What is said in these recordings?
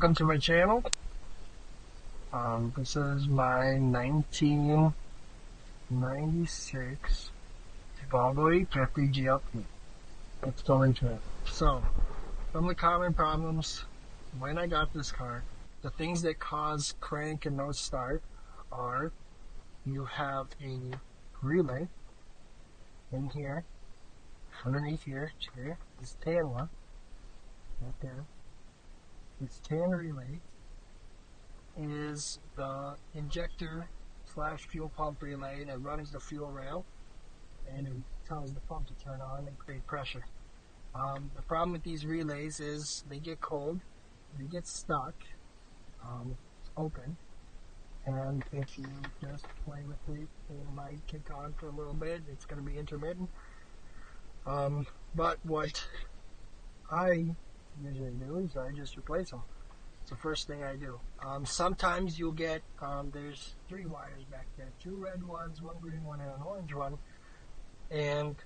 Welcome to my channel. This is my 1996 Volvo 850 GLP. Let's go into it. So, some of the common problems when I got this car, the things that cause crank and no start are you have a relay in here, underneath here, this tan one, right there. This tan relay is the injector slash fuel pump relay that runs the fuel rail, and it tells the pump to turn on and create pressure. The problem with these relays is they get cold, they get stuck, open, and if you just play with it, it might kick on for a little bit. It's going to be intermittent. But what I usually do is I just replace them. It's the first thing I do. Sometimes you'll get, there's 3 wires back there, 2 red ones, 1 green one, and an orange one, and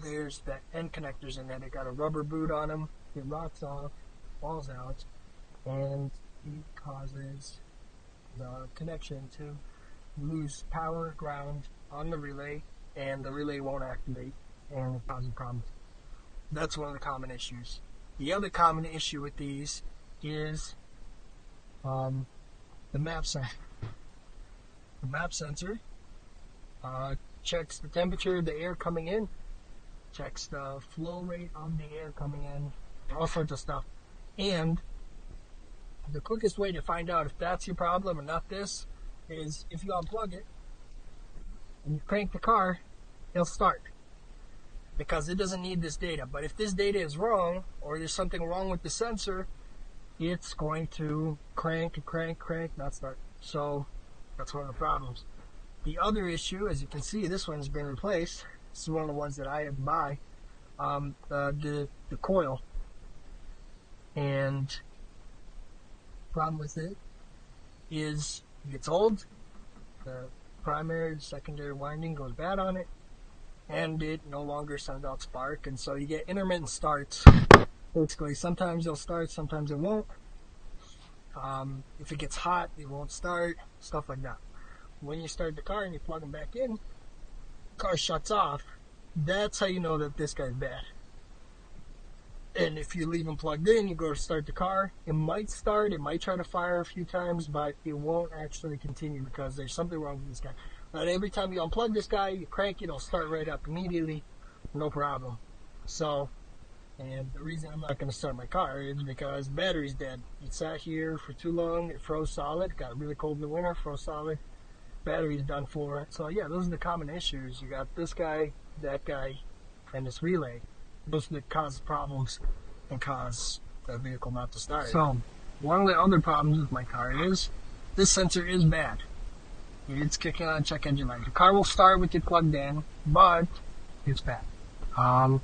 there's the end connectors in there. They got a rubber boot on them. It rots off, falls out, and it causes the connection to lose power, ground on the relay, and the relay won't activate, and it causes problems. That's one of the common issues. The other common issue with these is the map sensor. The map sensor checks the temperature of the air coming in, checks the flow rate of the air coming in, all sorts of stuff. And the quickest way to find out if that's your problem and not this is if you unplug it and you crank the car, it'll start, because it doesn't need this data. But if this data is wrong, or there's something wrong with the sensor, it's going to crank, not start. So that's one of the problems. The other issue, as you can see, this one's been replaced. This is one of the ones that I had to buy. The coil. And problem with it is it gets old. The primary, secondary winding goes bad on it, and it no longer sends out spark, and so you get intermittent starts. Basically, sometimes it'll start, sometimes it won't. If it gets hot, it won't start, stuff like that. When you start the car and you plug them back in, the car shuts off. That's how you know that this guy's bad. And if you leave them plugged in, you go to start the car, it might start, it might try to fire a few times, but it won't actually continue because there's something wrong with this guy. But every time you unplug this guy, you crank it, it'll start right up immediately, no problem. So, and the reason I'm not going to start my car is because the battery's dead. It sat here for too long, it froze solid, got really cold in the winter, froze solid, battery's done for. So yeah, those are the common issues. You got this guy, that guy, and this relay. Those are that cause problems and cause the vehicle not to start. So, one of the other problems with my car is this sensor is bad. It's kicking on check engine light. The car will start with it plugged in, but it's bad. And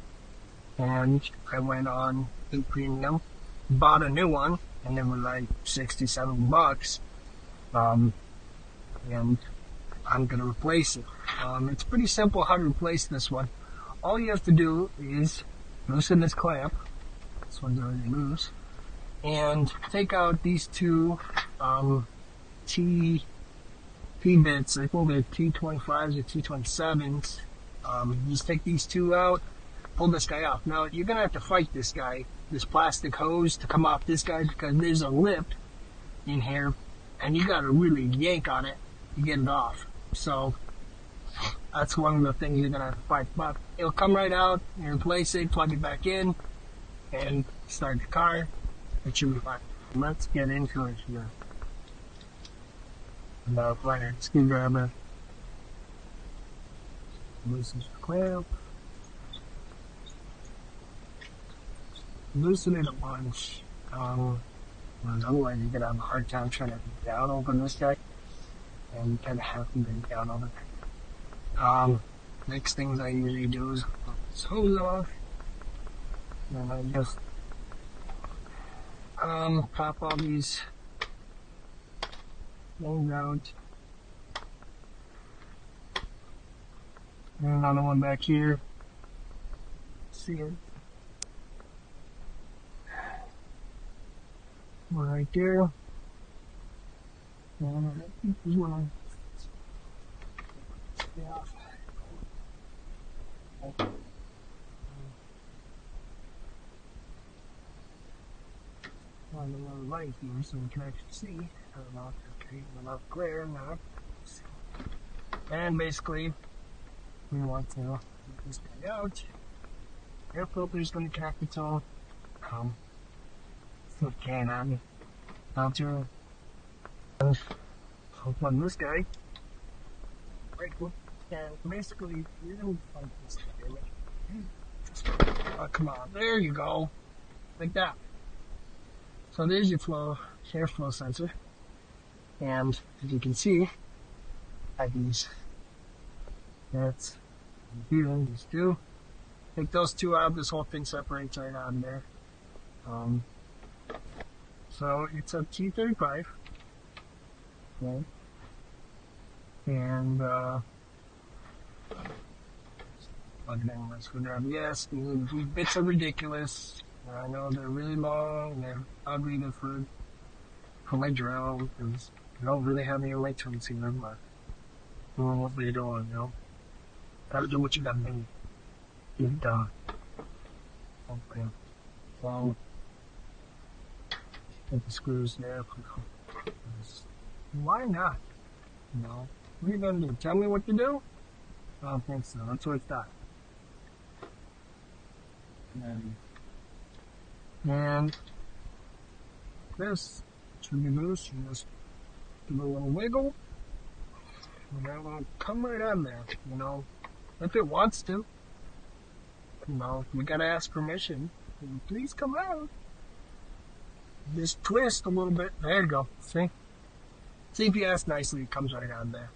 I went on the premium, bought a new one, and it was like $67. And I'm gonna replace it. It's pretty simple how to replace this one. All you have to do is loosen this clamp. This one's already loose. And take out these 2 T bits. I think they're T25s or T27s. Just take these 2 out, pull this guy off. Now, you're going to have to fight this guy, this plastic hose, to come off this guy, because there's a lip in here, and you got to really yank on it to get it off. So, that's one of the things you're going to have to fight. But it'll come right out, you replace it, plug it back in, and start the car. It should be fine. Let's get into it here. About fire screwdriver. Loosen the clamp. Loosen it a bunch. Otherwise you're going to have a hard time trying to down open this guy. And you kind of have to bend down over it. Next things I usually do is pull this hose off, and I just pop all these things out. And another one back here. See it? right there. And I think we want to stay off. On the little light here so we can actually see. I don't know if it's creating enough glare or not. And basically, we want to get this guy out. Air filter is going to connect its own. So it can on filter. And open this guy. Right, and basically, you're going to find this guy. Come on, there you go. Like that. So there's your airflow sensor. And as you can see, I have these. That's here, these two. Take those two out, this whole thing separates right on there. So it's a T35. Okay. And plug it in my screwdriver. Yes, these bits are ridiculous. I know they're really long, they're ugly, they're for my drill, because I don't really have any light tools here, but doing what we're doing, you know. Gotta do what you gotta do. Get it done. Okay. So, get the screws there. Why not? You know, what are you gonna do? Tell me what to do? I don't think so. That's what it's done. And this should be loose. You just give it a little wiggle. And that will come right on there, you know. If it wants to. You know, we gotta ask permission. Please come out. Just twist a little bit. There you go. See? See, if you ask nicely, it comes right on there.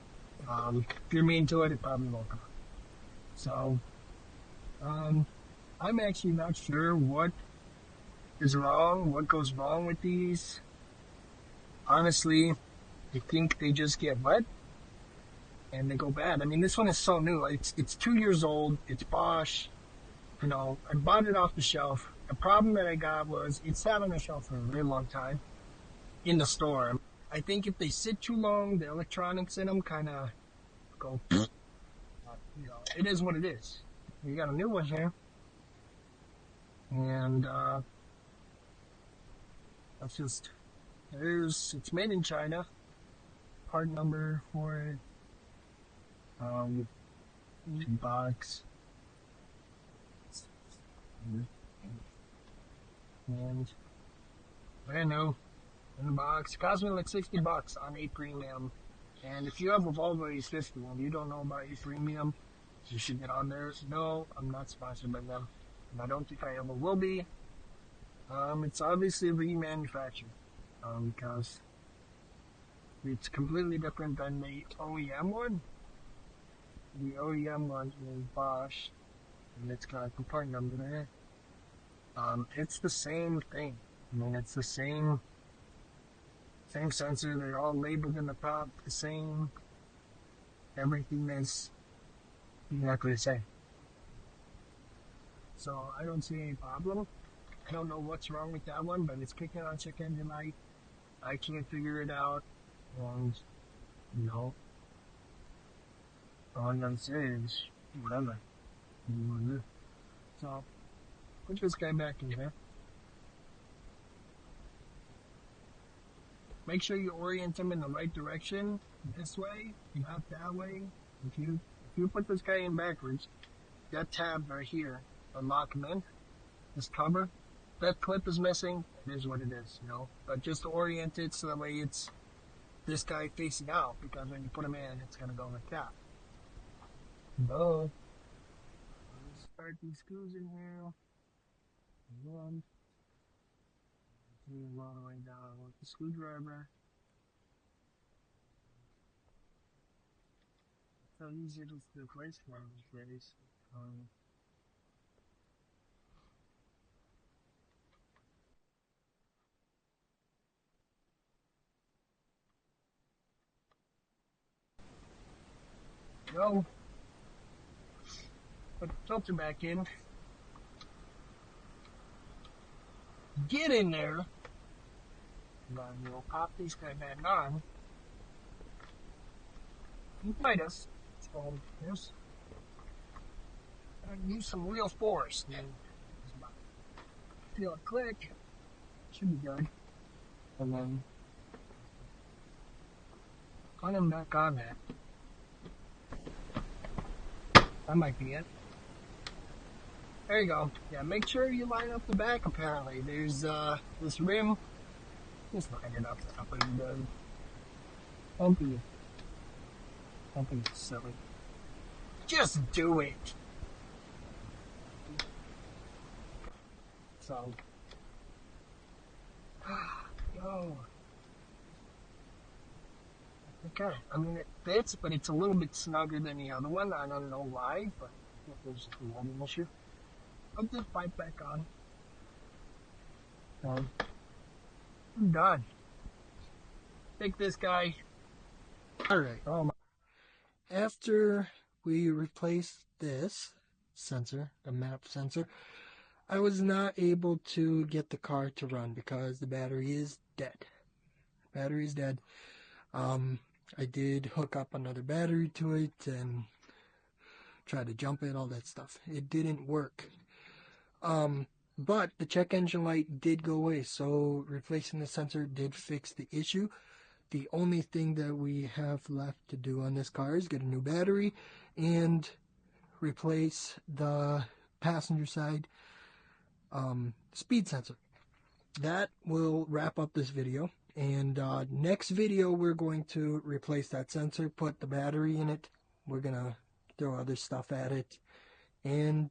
If you're mean to it, it probably won't come out. So, I'm actually not sure what is wrong, what goes wrong with these. Honestly, I think they just get wet and they go bad. I mean, this one is so new. It's 2 years old. It's Bosch. You know, I bought it off the shelf. The problem that I got was it sat on the shelf for a really long time in the store. I think if they sit too long, the electronics in them kind of go, you know, it is what it is. We got a new one here. And, that's just, it's made in China. Part number for it. Box. And brand new in the box. It cost me like $60 on a premium. And if you have a Volvo E50 and you don't know about a premium, you should get on there. No, I'm not sponsored by them. And I don't think I ever will be. It's obviously remanufactured. Because it's completely different than the OEM one. The OEM one is Bosch. And it's got a part number there. It's the same thing. I mean, it's the same sensor. They're all labeled in the top the same. Everything is exactly the same. So I don't see any problem. I don't know what's wrong with that one, but it's kicking on check engine light. I can't figure it out. And, you know, all I'm saying is, whatever. So, put this guy back in here. Make sure you orient him in the right direction. This way, not that way. If you put this guy in backwards, that tab right here, unlock him in, this cover, that clip is missing, it is what it is, you know. But just orient it so that way it's this guy facing out, because when you put him in, it's gonna go like that. Let's start these screws in here. One. All the way down with the screwdriver. So easy to replace one these days. Go. Put the filter back in. Get in there. then we'll pop these guys back on. Invite us. So here's, use some real force. Feel it click. Should be good. And then put him back on there. That might be it. There you go. Yeah, make sure you line up the back apparently. There's this rim. Just line it up that way good. Don't be silly. Just do it. So yo. Okay, I mean it fits, but it's a little bit snugger than the other one. I don't know why, but there's an issue. I'll just pipe back on. I'm done. Take this guy. Alright. After we replaced this sensor, the map sensor, I was not able to get the car to run because the battery is dead. Battery is dead. I did hook up another battery to it and try to jump it, all that stuff. It didn't work. But the check engine light did go away, so replacing the sensor did fix the issue. The only thing that we have left to do on this car is get a new battery and replace the passenger side speed sensor. That will wrap up this video. And next video we're going to replace that sensor, put the battery in it. We're gonna throw other stuff at it, and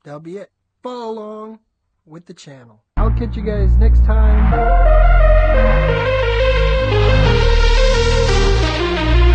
that'll be it. Follow along with the channel. I'll catch you guys next time.